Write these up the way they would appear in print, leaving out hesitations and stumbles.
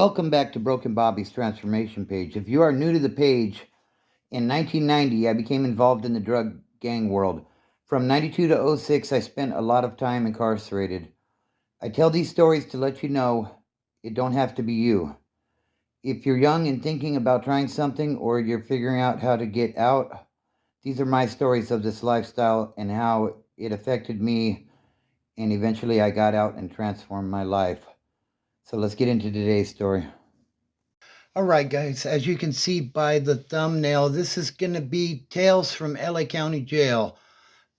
Welcome back to Broken Bobby's Transformation Page. If you are new to the page, in 1990 I became involved in the drug gang world. From 92 to '06, I spent a lot of time incarcerated. I tell these stories to let you know it don't have to be you. If you're young and thinking about trying something or you're figuring out how to get out, these are my stories of this lifestyle and how it affected me, and eventually I got out and transformed my life. So let's get into today's story. All right, guys, as you can see by the thumbnail, this is going to be Tales from LA County Jail.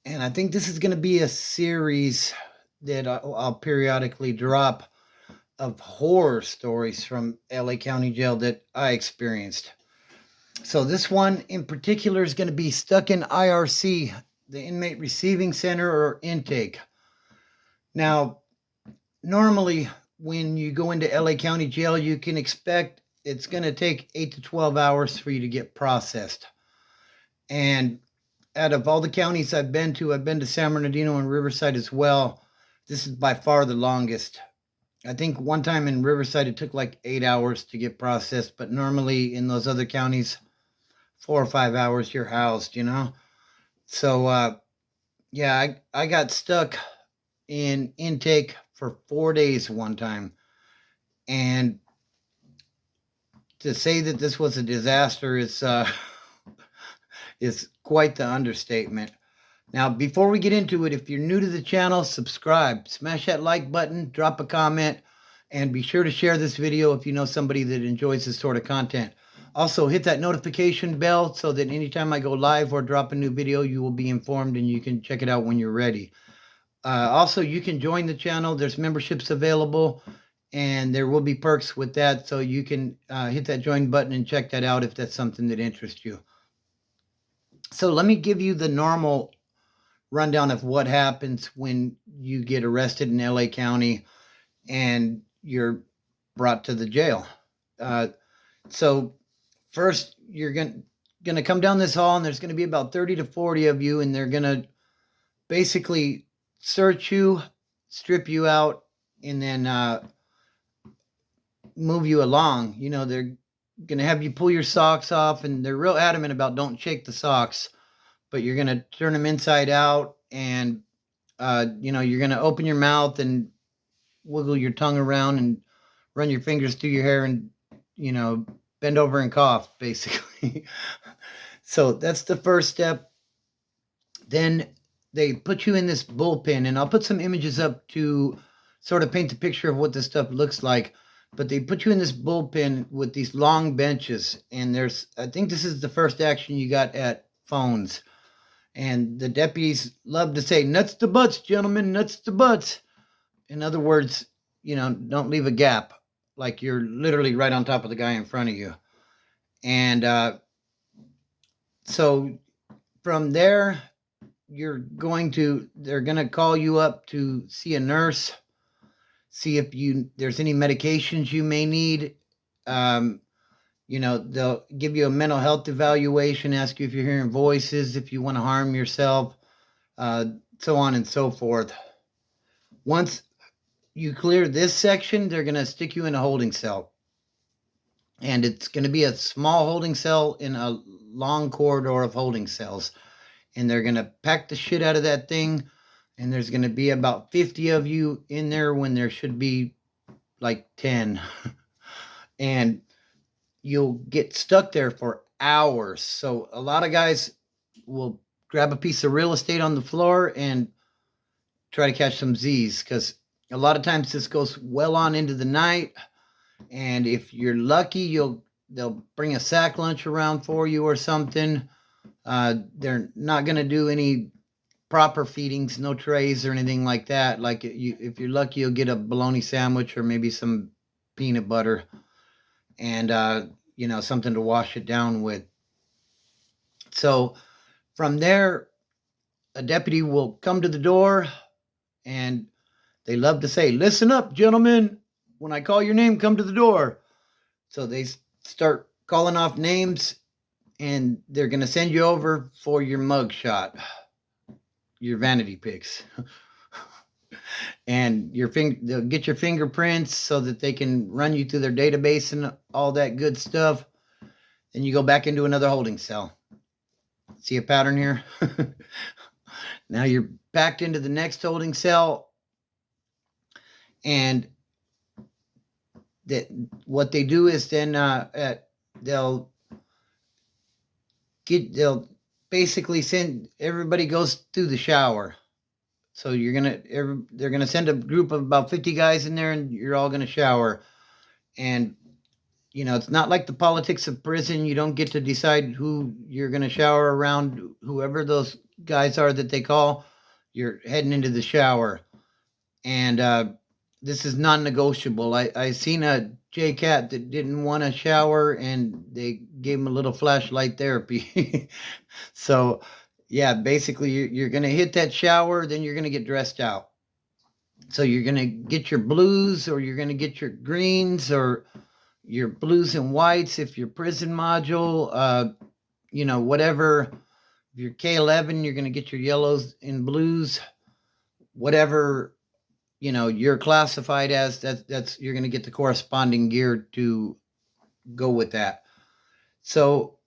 And I think this is going to be a series that I'll periodically drop of horror stories from LA County Jail that I experienced. So this one in particular is going to be Stuck in IRC, the Inmate Receiving Center or intake. Now, normally when you go into LA County Jail, you can expect it's going to take 8 to 12 hours for you to get processed. And out of all the counties I've been to San Bernardino and Riverside as well. This is by far the longest. I think one time in Riverside, it took like 8 hours to get processed, but normally in those other counties, 4 or 5 hours, you're housed, So, yeah, I got stuck in intake for 4 days one time. And to say that this was a disaster is quite the understatement. Now, before we get into it, if you're new to the channel, subscribe, smash that like button, drop a comment, and be sure to share this video if you know somebody that enjoys this sort of content. Also, hit that notification bell so that anytime I go live or drop a new video, you will be informed and you can check it out when you're ready. Also, you can join the channel. There's memberships available, and there will be perks with that, so you can hit that join button and check that out if that's something that interests you. So let me give you the normal rundown of what happens when you get arrested in LA County and you're brought to the jail. So first, you're going to come down this hall, and there's going to be about 30 to 40 of you, and they're going to basically search you, strip you out, and then move you along. They're going to have you pull your socks off, and they're real adamant about don't shake the socks, but you're going to turn them inside out, and you're going to open your mouth and wiggle your tongue around and run your fingers through your hair and, bend over and cough, basically. So that's the first step. Then they put you in this bullpen, and I'll put some images up to sort of paint the picture of what this stuff looks like. But they put you in this bullpen with these long benches, and I think this is the first action you got at phones. And the deputies love to say, nuts to butts, gentlemen, nuts to butts. In other words, don't leave a gap, like you're literally right on top of the guy in front of you. And so from there, they're going to call you up to see a nurse, see if there's any medications you may need. They'll give you a mental health evaluation, ask you if you're hearing voices, if you want to harm yourself, so on and so forth. Once you clear this section, they're going to stick you in a holding cell. And it's going to be a small holding cell in a long corridor of holding cells. And they're going to pack the shit out of that thing. And there's going to be about 50 of you in there when there should be like 10. And you'll get stuck there for hours. So a lot of guys will grab a piece of real estate on the floor and try to catch some Z's, because a lot of times this goes well on into the night. And if you're lucky, they'll bring a sack lunch around for you or something. They're not going to do any proper feedings, no trays or anything like that. Like if you're lucky, you'll get a bologna sandwich or maybe some peanut butter and, something to wash it down with. So from there, a deputy will come to the door, and they love to say, listen up, gentlemen. When I call your name, come to the door. So they start calling off names, and they're going to send you over for your mug shot, your vanity pics. and they'll get your fingerprints so that they can run you through their database and all that good stuff. Then you go back into another holding cell. See a pattern here? Now you're backed into the next holding cell, and that what they do is then they'll basically send everybody goes through the shower. So they're gonna send a group of about 50 guys in there, and you're all gonna shower. And it's not like the politics of prison. You don't get to decide who you're gonna shower around. Whoever those guys are that they call, you're heading into the shower. And this is non-negotiable. I seen a J-Cat that didn't want to shower, and they gave him a little flashlight therapy. So, yeah, basically you're going to hit that shower, then you're going to get dressed out. So you're going to get your blues, or you're going to get your greens, or your blues and whites if you're prison module, whatever. If you're K11, you're going to get your yellows and blues, whatever you're classified as. That's you're going to get the corresponding gear to go with that. So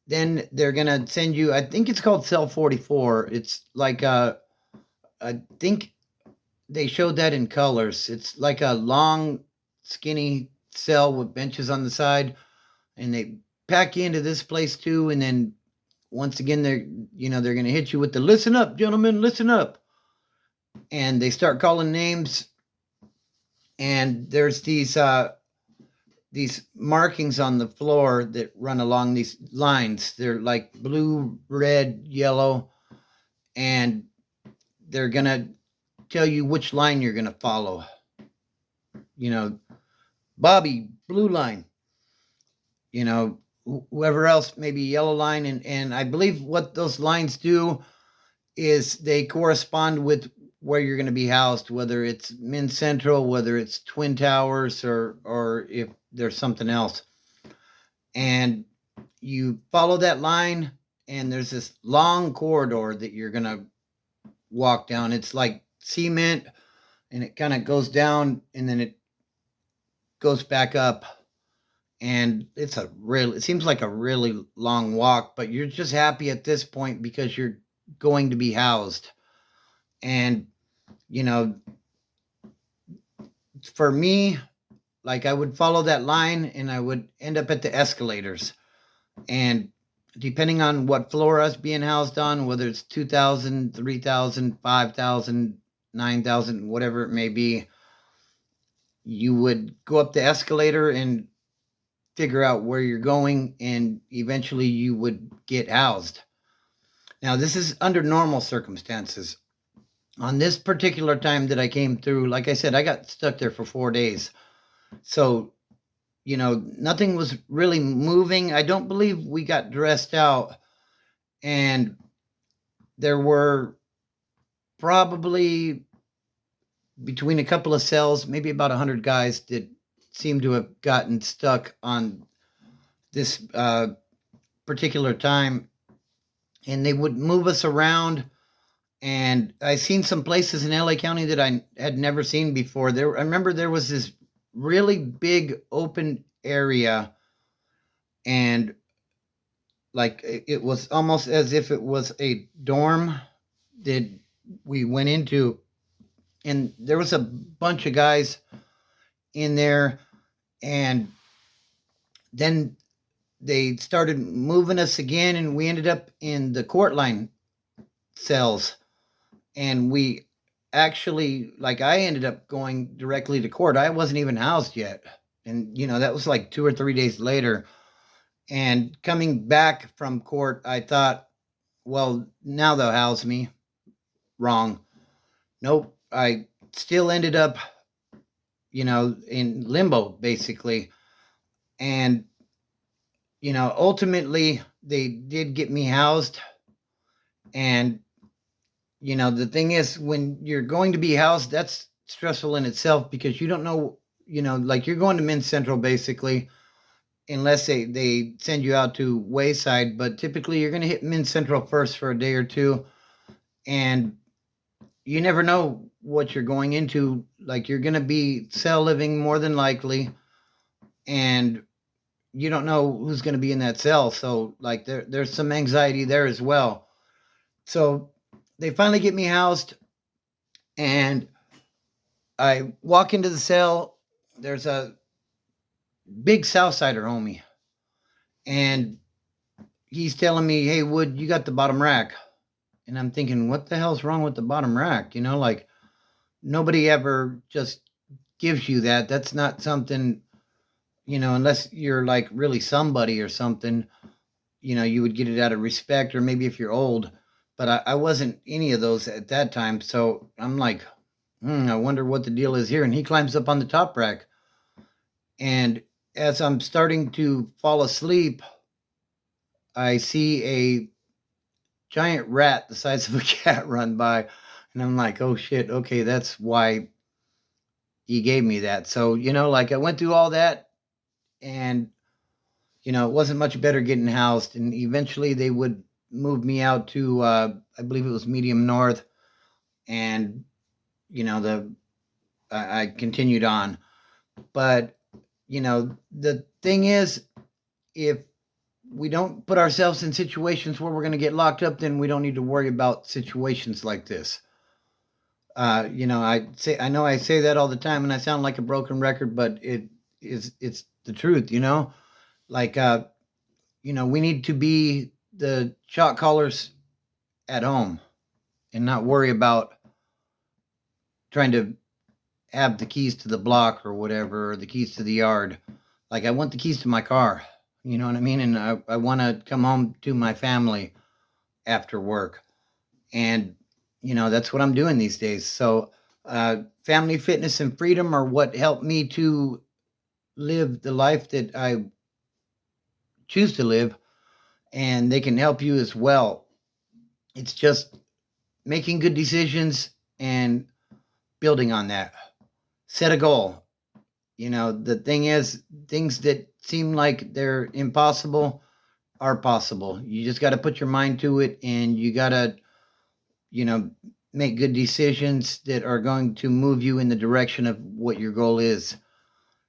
then they're going to send you, I think it's called cell 44. It's like I think they showed that in colors. It's like a long, skinny cell with benches on the side, and they pack you into this place too. And then once again, they're going to hit you with the "listen up, gentlemen, listen up," and they start calling names. And there's these markings on the floor that run along these lines. They're like blue, red, yellow, and they're going to tell you which line you're going to follow. Bobby, blue line. Whoever else, maybe yellow line. And I believe what those lines do is they correspond with where you're going to be housed, whether it's Men's Central, whether it's Twin Towers, or if there's something else. And you follow that line, and there's this long corridor that you're going to walk down. It's like cement, and it kind of goes down, and then it goes back up. And it seems like a really long walk, but you're just happy at this point because you're going to be housed. And, for me, like, I would follow that line, and I would end up at the escalators. And depending on what floor I was being housed on, whether it's 2,000, 3,000, 5,000, 9,000, whatever it may be, you would go up the escalator and figure out where you're going, and eventually you would get housed. Now, this is under normal circumstances. On this particular time that I came through, like I said, I got stuck there for 4 days. So, nothing was really moving. I don't believe we got dressed out. And there were probably between a couple of cells, maybe about 100 guys that seemed to have gotten stuck on this particular time. And they would move us around. And I seen some places in LA County that I had never seen before. I remember there was this really big open area, and like it was almost as if it was a dorm that we went into, and there was a bunch of guys in there, and then they started moving us again, and we ended up in the court line cells. And we actually, like, I ended up going directly to court. I wasn't even housed yet. And, that was like 2 or 3 days later. And coming back from court, I thought, well, now they'll house me. Wrong. Nope. I still ended up, in limbo, basically. And, ultimately, they did get me housed. And the thing is, when you're going to be housed, that's stressful in itself, because you don't know, like, you're going to Men's Central basically, unless they send you out to Wayside. But typically you're going to hit Men's Central first for a day or two. And, you never know what you're going into. Like, you're going to be cell living more than likely, and you don't know who's going to be in that cell. So, like, there's some anxiety there as well. So, they finally get me housed, and I walk into the cell. There's a big Southsider homie, and he's telling me, "Hey, Wood, you got the bottom rack." And I'm thinking, what the hell's wrong with the bottom rack? You know, like, nobody ever just gives you that. That's not something, unless you're like really somebody or something, you would get it out of respect, or maybe if you're old. But I wasn't any of those at that time. So I'm like, I wonder what the deal is here. And he climbs up on the top rack. And as I'm starting to fall asleep, I see a giant rat the size of a cat run by. And I'm like, oh shit, okay, that's why he gave me that. So, like, I went through all that, and, it wasn't much better getting housed. And eventually they would move me out to, I believe it was Medium North. And, I continued on. But, the thing is, if we don't put ourselves in situations where we're going to get locked up, then we don't need to worry about situations like this. I know I say that all the time, and I sound like a broken record, but it's the truth. Like, we need to be the shot callers at home and not worry about trying to have the keys to the block or whatever, or the keys to the yard. Like, I want the keys to my car, you know what I mean? And I want to come home to my family after work. And, that's what I'm doing these days. So, family, fitness, and freedom are what helped me to live the life that I choose to live. And they can help you as well. It's just making good decisions and building on that. Set a goal. The thing is, things that seem like they're impossible are possible. You just got to put your mind to it, and you got to, make good decisions that are going to move you in the direction of what your goal is.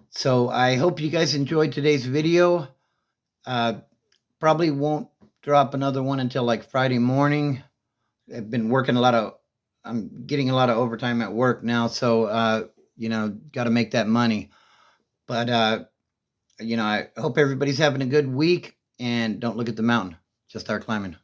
So I hope you guys enjoyed today's video. Probably won't drop another one until like Friday morning. I've been working I'm getting a lot of overtime at work now. So, got to make that money. But, I hope everybody's having a good week, and don't look at the mountain. Just start climbing.